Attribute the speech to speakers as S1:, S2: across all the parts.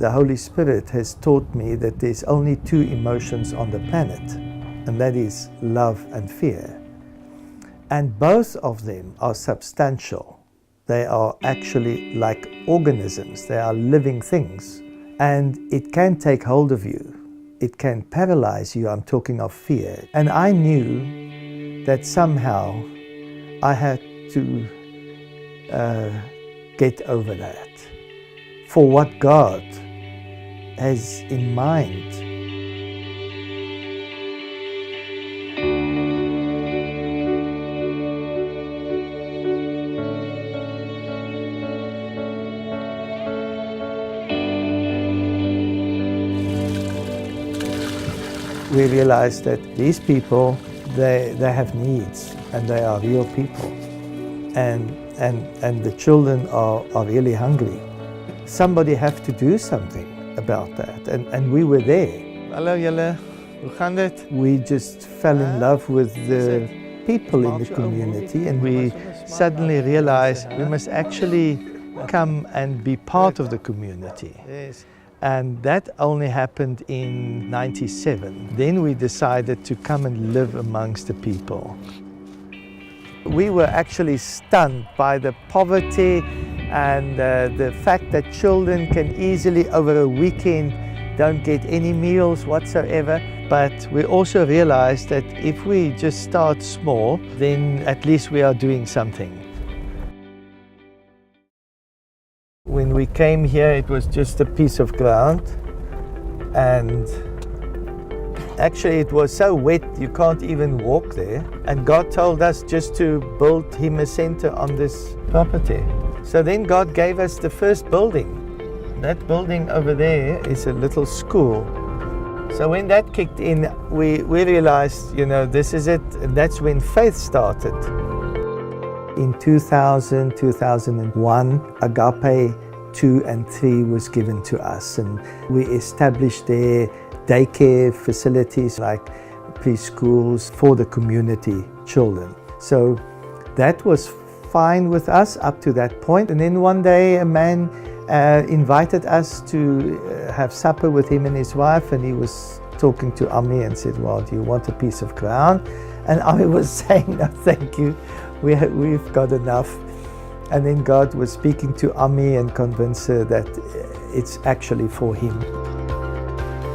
S1: the Holy Spirit has taught me that there's only two emotions on the planet, and that is love and fear. And both of them are substantial. They are actually like organisms. They are living things. And it can take hold of you. It can paralyze you. I'm talking of fear. And I knew that somehow I had to get over that for what God has in mind. We realized that these people, they have needs, and they are real people. And the children are really hungry. Somebody have to do something about that, and we were there. Hallo julle, hoe gaan dit? We just fell in love with the people in the community, and we suddenly realized we must actually come and be part of the community. And that only happened in '97. Then we decided to come and live amongst the people. We were actually stunned by the poverty and the fact that children can easily over a weekend don't get any meals whatsoever. But we also realized that if we just start small, then at least we are doing something. When we came here, it was just a piece of ground, and actually it was so wet you can't even walk there. And God told us just to build him a center on this property. So then God gave us the first building. That building over there is a little school. So when that kicked in, we realized, you know, this is it. And that's when faith started. In 2000, 2001, Agape 2 and 3 was given to us, and we established there daycare facilities like preschools for the community children. So that was fine with us up to that point. And then one day a man invited us to have supper with him and his wife, and he was talking to Ami and said, well, do you want a piece of ground? And Ami was saying, no, thank you. We've got enough. And then God was speaking to Ami and convinced her that it's actually for him.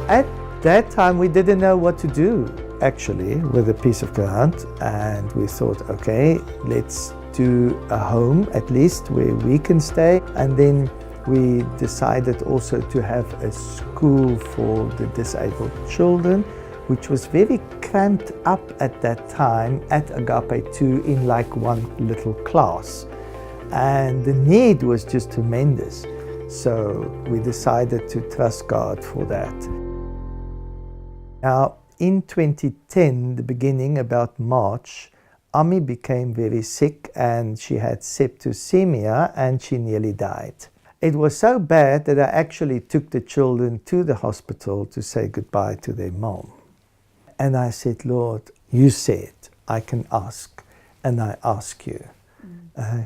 S1: At that time, we didn't know what to do, actually, with a piece of ground. And we thought, okay, let's do a home, at least, where we can stay. And then we decided also to have a school for the disabled children, which was very cramped up at that time at Agape 2 in like one little class. And the need was just tremendous. So we decided to trust God for that. Now, in 2010, the beginning, about March, Ami became very sick and she had septicemia and she nearly died. It was so bad that I actually took the children to the hospital to say goodbye to their mom. And I said, Lord, you said I can ask, and I ask you,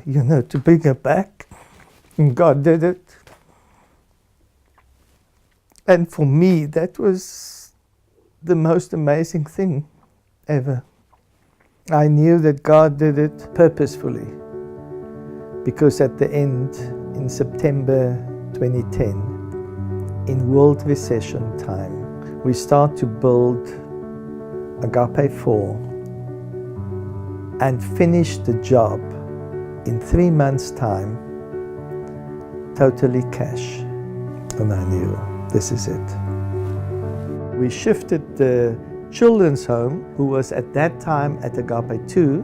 S1: you know, to bring her back. And God did it. And for me, that was the most amazing thing ever. I knew that God did it purposefully, because at the end, in September 2010, in world recession time, we start to build Agape 4 and finish the job in 3 months' time, totally cash. And I knew, this is it. We shifted the children's home, who was at that time at Agape 2,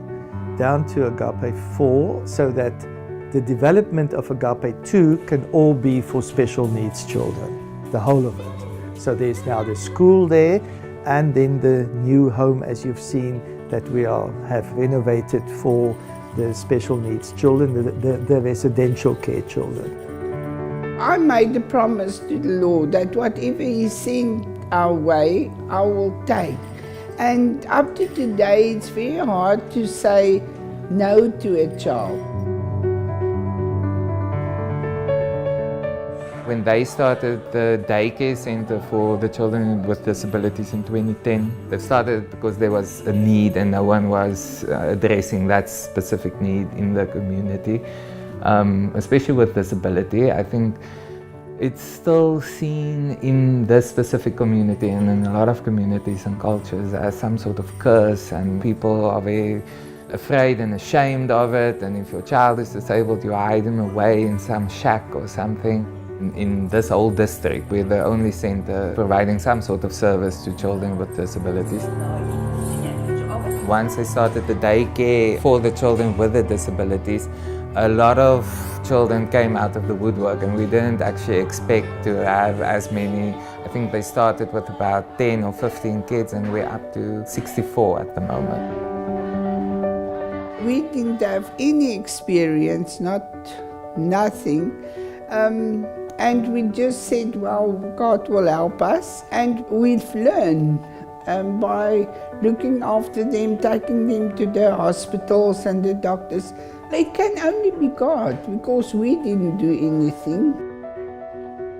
S1: down to Agape 4, so that the development of Agape 2 can all be for special needs children, the whole of it. So there's now the school there, and then the new home, as you've seen, that we have renovated for the special needs children, the residential care children.
S2: I made a promise to the Lord that whatever He sent our way, I will take. And up to today, it's very hard to say no to a child.
S3: When they started the daycare center for the children with disabilities in 2010, they started because there was a need and no one was addressing that specific need in the community. Especially with disability, I think it's still seen in this specific community and in a lot of communities and cultures as some sort of curse, and people are very afraid and ashamed of it, and if your child is disabled you hide them away in some shack or something. In this whole district, we're the only center providing some sort of service to children with disabilities. Once I started the daycare for the children with the disabilities, a lot of children came out of the woodwork, and we didn't actually expect to have as many. I think they started with about 10 or 15 kids, and we're up to 64 at the moment.
S2: We didn't have any experience, nothing. And we just said, well, God will help us. And we've learned by looking after them, taking them to the hospitals and the doctors. It can only be God, because we didn't do anything.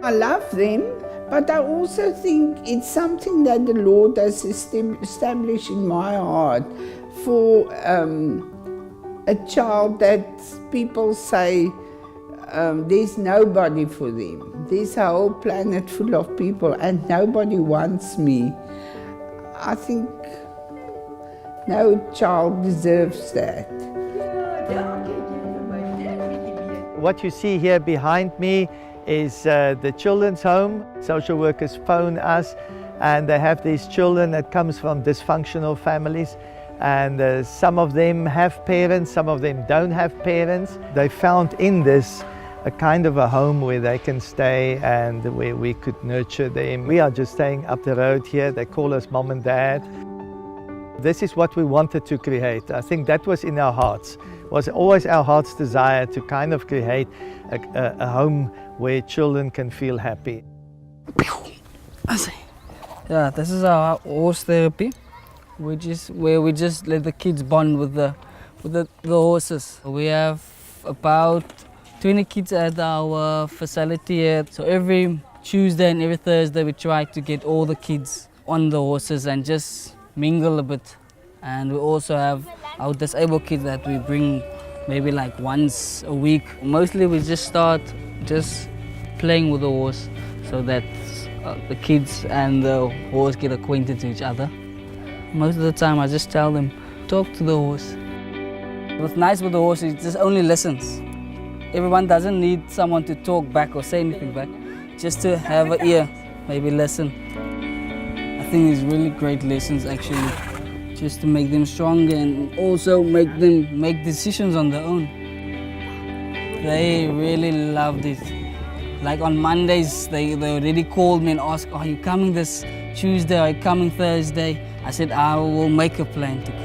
S2: I love them, but I also think it's something that the Lord has established in my heart for a child that people say, there's nobody for them. There's a whole planet full of people and nobody wants me. I think no child deserves that.
S1: What you see here behind me is the children's home. Social workers phone us and they have these children that comes from dysfunctional families, and some of them have parents, some of them don't have parents. They found in this a kind of a home where they can stay and where we could nurture them. We are just staying up the road here. They call us mom and dad. This is what we wanted to create. I think that was in our hearts. It was always our heart's desire to kind of create a home where children can feel happy.
S4: Yeah, this is our horse therapy, which is where we just let the kids bond with the horses. We have about 20 kids at our facility here. So every Tuesday and every Thursday we try to get all the kids on the horses and just mingle a bit. And we also have our disabled kids that we bring maybe like once a week. Mostly we just start just playing with the horse so that the kids and the horse get acquainted to each other. Most of the time I just tell them, talk to the horse. What's nice with the horse is it just only listens. Everyone doesn't need someone to talk back or say anything back, just to have an ear, maybe listen. I think it's really great lessons actually, just to make them stronger and also make them make decisions on their own. They really loved it. Like on Mondays, they already called me and asked, are you coming this Tuesday, are you coming Thursday? I said, I will make a plan to come.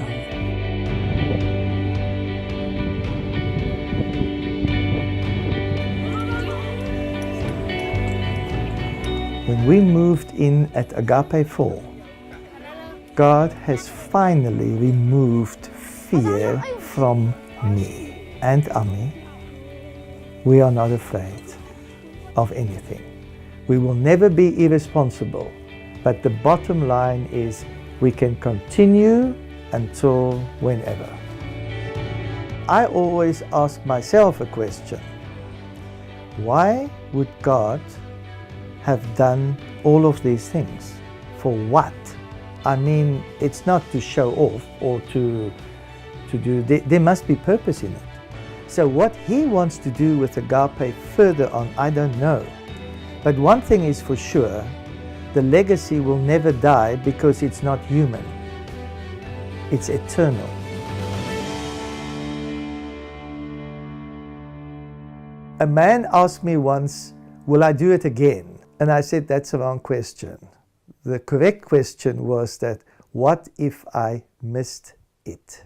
S1: When we moved in at Agape 4, God has finally removed fear from me and Ami. We are not afraid of anything. We will never be irresponsible, but the bottom line is we can continue until whenever. I always ask myself a question. Why would God have done all of these things? For what? I mean, it's not to show off or to do, there must be purpose in it. So what he wants to do with Agape further on, I don't know. But one thing is for sure, the legacy will never die because it's not human. It's eternal. A man asked me once, will I do it again? And I said, that's the wrong question. The correct question was that, what if I missed it?